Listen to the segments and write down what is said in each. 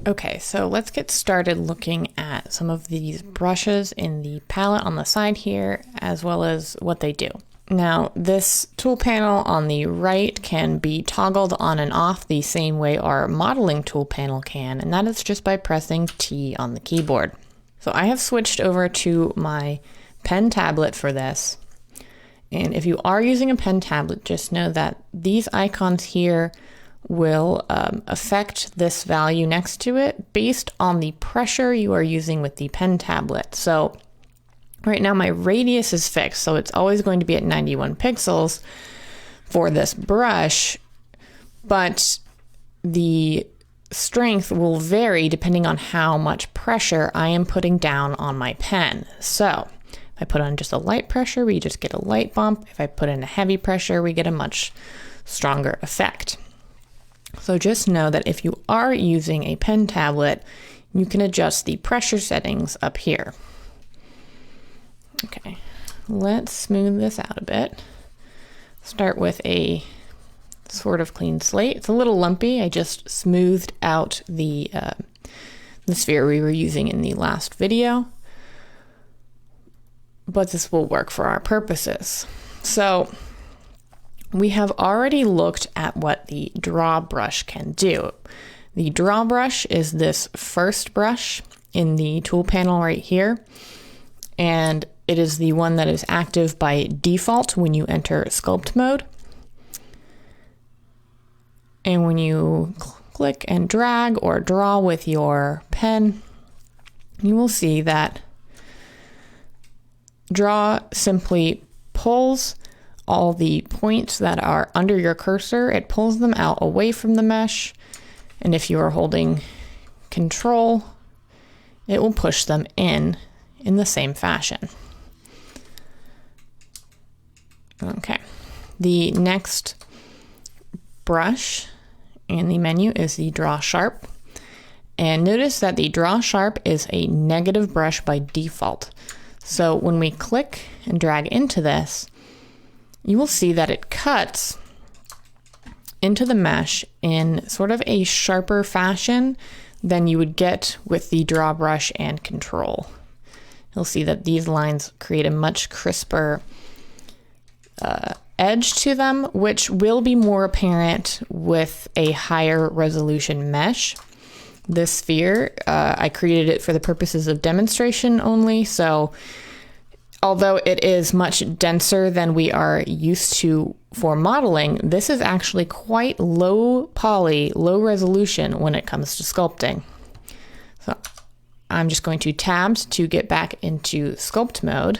Okay, so let's get started looking at some of these brushes in the palette on the side here, as well as what they do. Now, this tool panel on the right can be toggled on and off the same way our modeling tool panel can, and that is just by pressing T on the keyboard. So I have switched over to my pen tablet for this. And if you are using a pen tablet, just know that these icons here will affect this value next to it based on the pressure you are using with the pen tablet. So right now my radius is fixed, so it's always going to be at 91 pixels for this brush, but the strength will vary depending on how much pressure I am putting down on my pen. So if I put on just a light pressure, we just get a light bump. If I put in a heavy pressure, we get a much stronger effect. So just know that if you are using a pen tablet, you can adjust the pressure settings up here. Okay, let's smooth this out a bit. Start with a sort of clean slate. It's a little lumpy. I just smoothed out the sphere we were using in the last video, but this will work for our purposes. So we have already looked at what the draw brush can do. The draw brush is this first brush in the tool panel right here, and it is the one that is active by default when you enter sculpt mode. And when you click and drag or draw with your pen, you will see that draw simply pulls all the points that are under your cursor. It pulls them out away from the mesh, and if you are holding control, it will push them in the same fashion. Okay, the next brush in the menu is the Draw Sharp, and notice that the Draw Sharp is a negative brush by default. So when we click and drag into this, you will see that it cuts into the mesh in sort of a sharper fashion than you would get with the draw brush and control. You'll see that these lines create a much crisper edge to them, which will be more apparent with a higher resolution mesh. This sphere, I created it for the purposes of demonstration only, so although it is much denser than we are used to for modeling, this is actually quite low poly, low resolution when it comes to sculpting. So I'm just going to tab to get back into sculpt mode.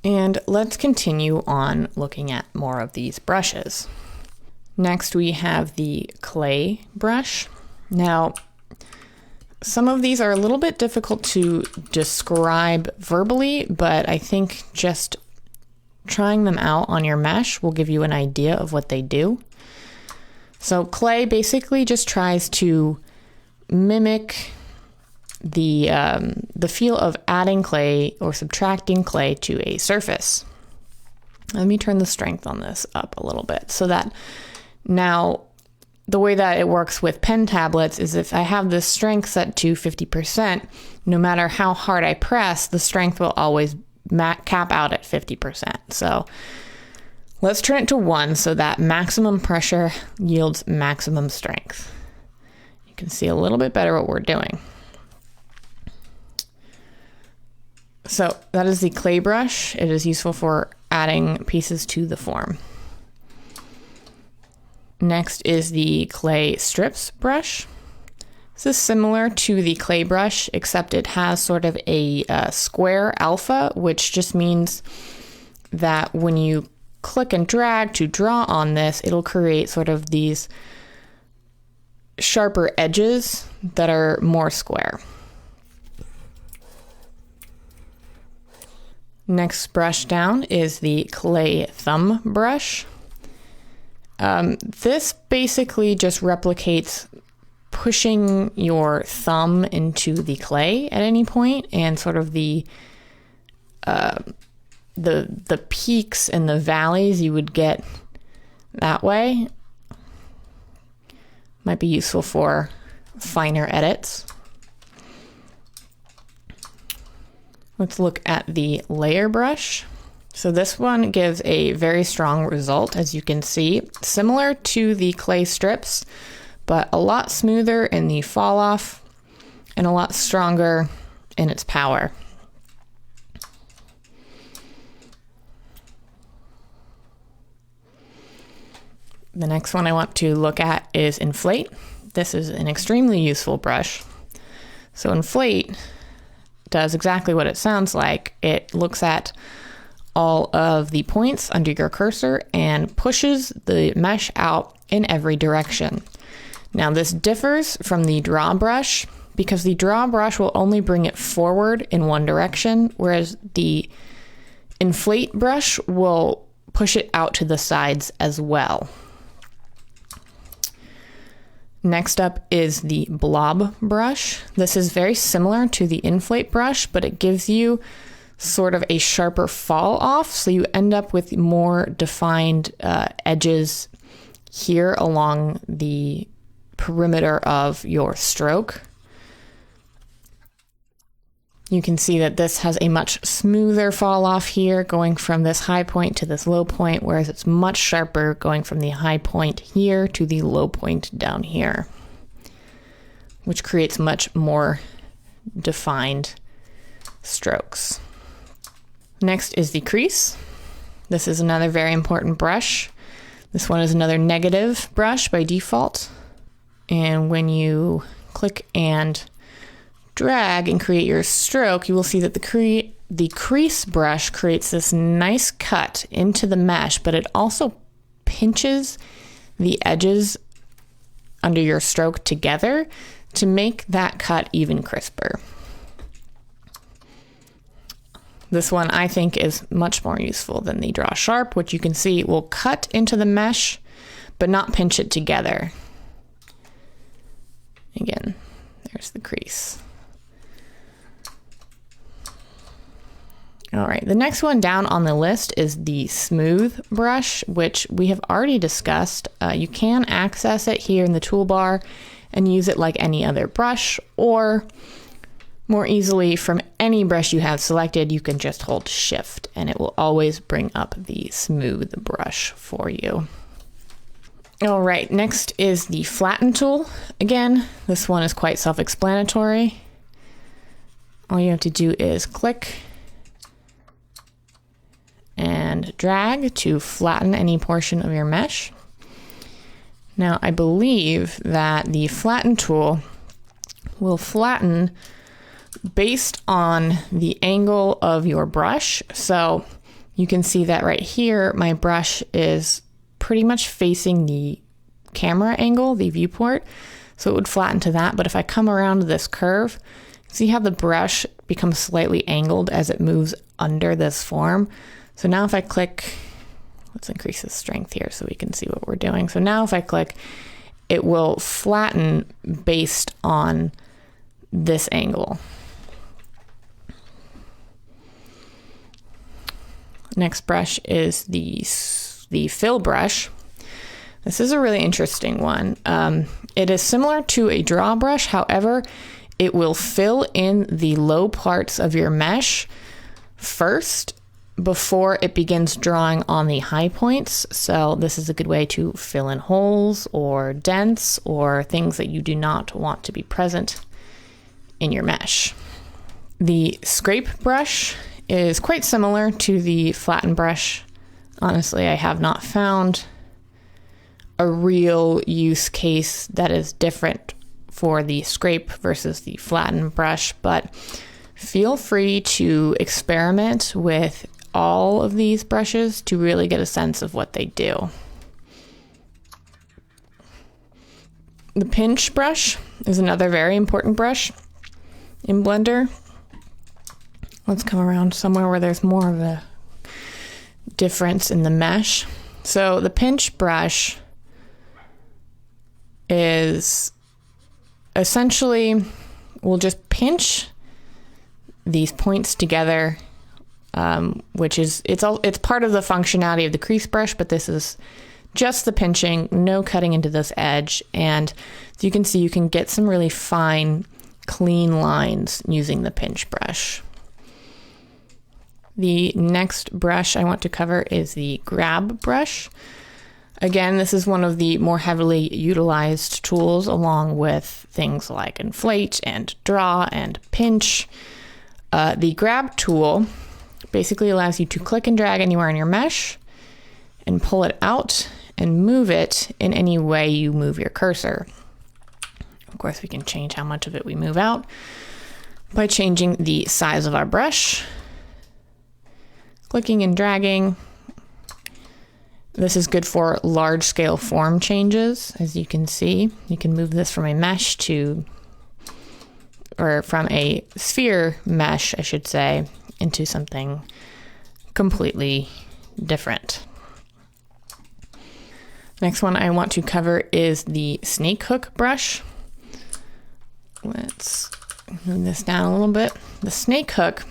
And let's continue on looking at more of these brushes. Next, we have the clay brush. Now, some of these are a little bit difficult to describe verbally, but I think just trying them out on your mesh will give you an idea of what they do. So clay basically just tries to mimic the feel of adding clay or subtracting clay to a surface. Let me turn the strength on this up a little bit so that now the way that it works with pen tablets is if I have this strength set to 50%, no matter how hard I press, the strength will always cap out at 50%. So let's turn it to 1 so that maximum pressure yields maximum strength. You can see a little bit better what we're doing. So that is the clay brush. It is useful for adding pieces to the form. Next is the clay strips brush. This is similar to the clay brush, except it has sort of a square alpha, which just means that when you click and drag to draw on this, it'll create sort of these sharper edges that are more square. Next brush down is the clay thumb brush. This basically just replicates pushing your thumb into the clay at any point, and sort of the peaks and the valleys you would get that way. Might be useful for finer edits. Let's look at the layer brush. So this one gives a very strong result, as you can see, similar to the clay strips, but a lot smoother in the fall off and a lot stronger in its power. The next one I want to look at is Inflate. This is an extremely useful brush. So Inflate does exactly what it sounds like. It looks at all of the points under your cursor and pushes the mesh out in every direction. Now this differs from the draw brush because the draw brush will only bring it forward in one direction, whereas the Inflate brush will push it out to the sides as well. Next up is the Blob brush. This is very similar to the Inflate brush, but it gives you sort of a sharper fall off, so you end up with more defined edges here along the perimeter of your stroke. You can see that this has a much smoother fall off here, going from this high point to this low point, whereas it's much sharper going from the high point here to the low point down here, which creates much more defined strokes. Next is the crease. This is another very important brush. This one is another negative brush by default. And when you click and drag and create your stroke, you will see that the crease brush creates this nice cut into the mesh, but it also pinches the edges under your stroke together to make that cut even crisper. This one I think is much more useful than the Draw Sharp, which you can see will cut into the mesh, but not pinch it together. Again, there's the crease. All right, the next one down on the list is the Smooth brush, which we have already discussed. You can access it here in the toolbar and use it like any other brush, or more easily from any brush you have selected, you can just hold Shift and it will always bring up the Smooth brush for you. All right, next is the Flatten tool. Again, this one is quite self-explanatory. All you have to do is click and drag to flatten any portion of your mesh. Now, I believe that the Flatten tool will flatten based on the angle of your brush. So you can see that right here, my brush is pretty much facing the camera angle, the viewport. So it would flatten to that. But if I come around this curve, see how the brush becomes slightly angled as it moves under this form. So now if I click, let's increase the strength here so we can see what we're doing. So now if I click, it will flatten based on this angle. Next brush is the Fill brush. This is a really interesting one. It is similar to a draw brush, however, it will fill in the low parts of your mesh first before it begins drawing on the high points. So this is a good way to fill in holes or dents or things that you do not want to be present in your mesh. The Scrape brush is quite similar to the Flatten brush. Honestly, I have not found a real use case that is different for the Scrape versus the Flatten brush, but feel free to experiment with all of these brushes to really get a sense of what they do. The Pinch brush is another very important brush in Blender. Let's come around somewhere where there's more of a difference in the mesh. So the Pinch brush is essentially, we'll just pinch these points together, which is, it's part of the functionality of the crease brush, but this is just the pinching, no cutting into this edge. And as you can see, you can get some really fine, clean lines using the pinch brush. The next brush I want to cover is the grab brush. Again, this is one of the more heavily utilized tools, along with things like inflate and draw and pinch. The grab tool basically allows you to click and drag anywhere in your mesh and pull it out and move it in any way you move your cursor. Of course, we can change how much of it we move out by changing the size of our brush, clicking and dragging. This is good for large scale form changes. As you can see, you can move this from a mesh to, or from a sphere mesh, I should say, into something completely different. Next one I want to cover is the snake hook brush. Let's move this down a little bit. The snake hook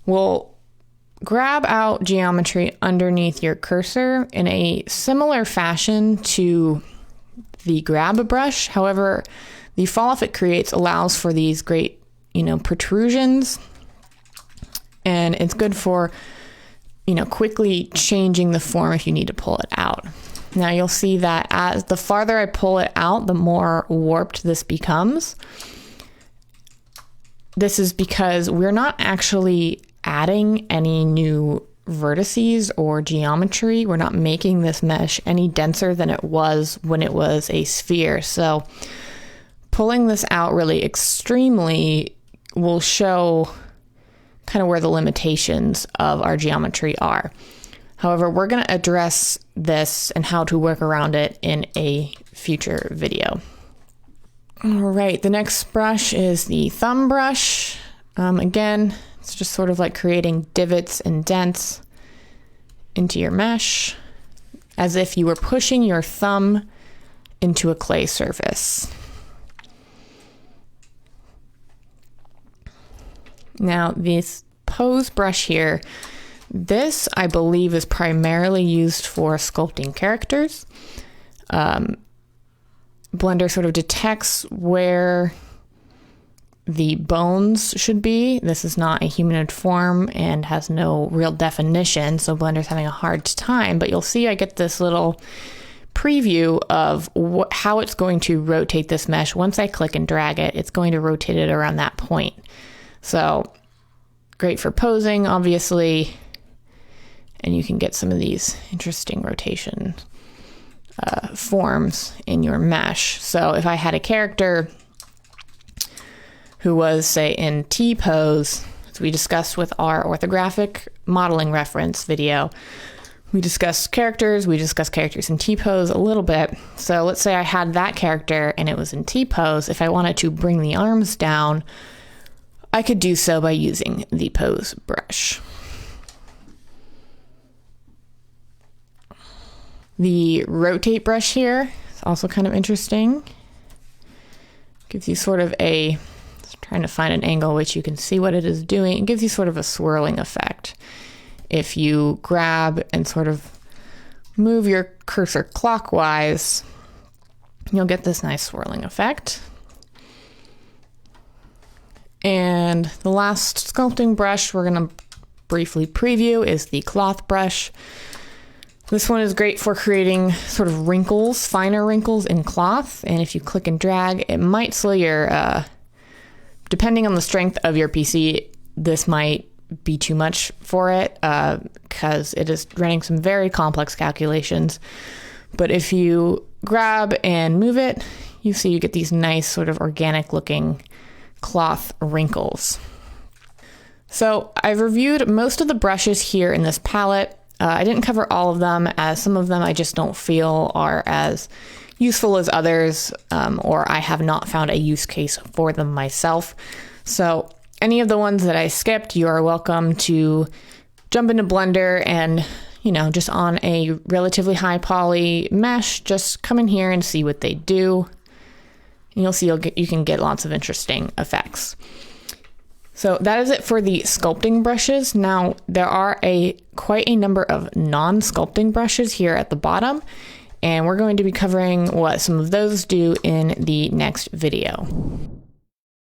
will grab out geometry underneath your cursor in a similar fashion to the grab brush. However, the fall off it creates allows for these great, protrusions, and it's good for, quickly changing the form if you need to pull it out. Now you'll see that as the farther I pull it out, the more warped this becomes. This is because we're not actually adding any new vertices or geometry. We're not making this mesh any denser than it was when it was a sphere. So pulling this out really extremely will show kind of where the limitations of our geometry are. However, we're going to address this and how to work around it in a future video. All right, the next brush is the thumb brush. Again, it's just sort of like creating divots and dents into your mesh, as if you were pushing your thumb into a clay surface. Now, this pose brush here, this I believe is primarily used for sculpting characters. Blender sort of detects where the bones should be. This is not a humanoid form and has no real definition, so Blender's having a hard time, but you'll see I get this little preview of how it's going to rotate this mesh. Once I click and drag it, it's going to rotate it around that point. So great for posing, obviously, and you can get some of these interesting rotation forms in your mesh. So if I had a character who was, say, in T-pose, as we discussed with our orthographic modeling reference video, we discussed characters in T-pose a little bit. So let's say I had that character and it was in T-pose. If I wanted to bring the arms down, I could do so by using the pose brush. The rotate brush here is also kind of interesting. Gives you sort of a, trying to find an angle which you can see what it is doing. It gives you sort of a swirling effect. If you grab and sort of move your cursor clockwise, you'll get this nice swirling effect. And the last sculpting brush we're going to briefly preview is the cloth brush. This one is great for creating sort of wrinkles, finer wrinkles in cloth. And if you click and drag, it might slow your, depending on the strength of your PC, this might be too much for it because it is running some very complex calculations. But if you grab and move it, you see you get these nice sort of organic looking cloth wrinkles. So I've reviewed most of the brushes here in this palette. I didn't cover all of them, as some of them I just don't feel are as useful as others, or I have not found a use case for them myself. So any of the ones that I skipped, you are welcome to jump into Blender and, just on a relatively high poly mesh, just come in here and see what they do. And you'll see you can get lots of interesting effects. So that is it for the sculpting brushes. Now there are quite a number of non-sculpting brushes here at the bottom, and we're going to be covering what some of those do in the next video.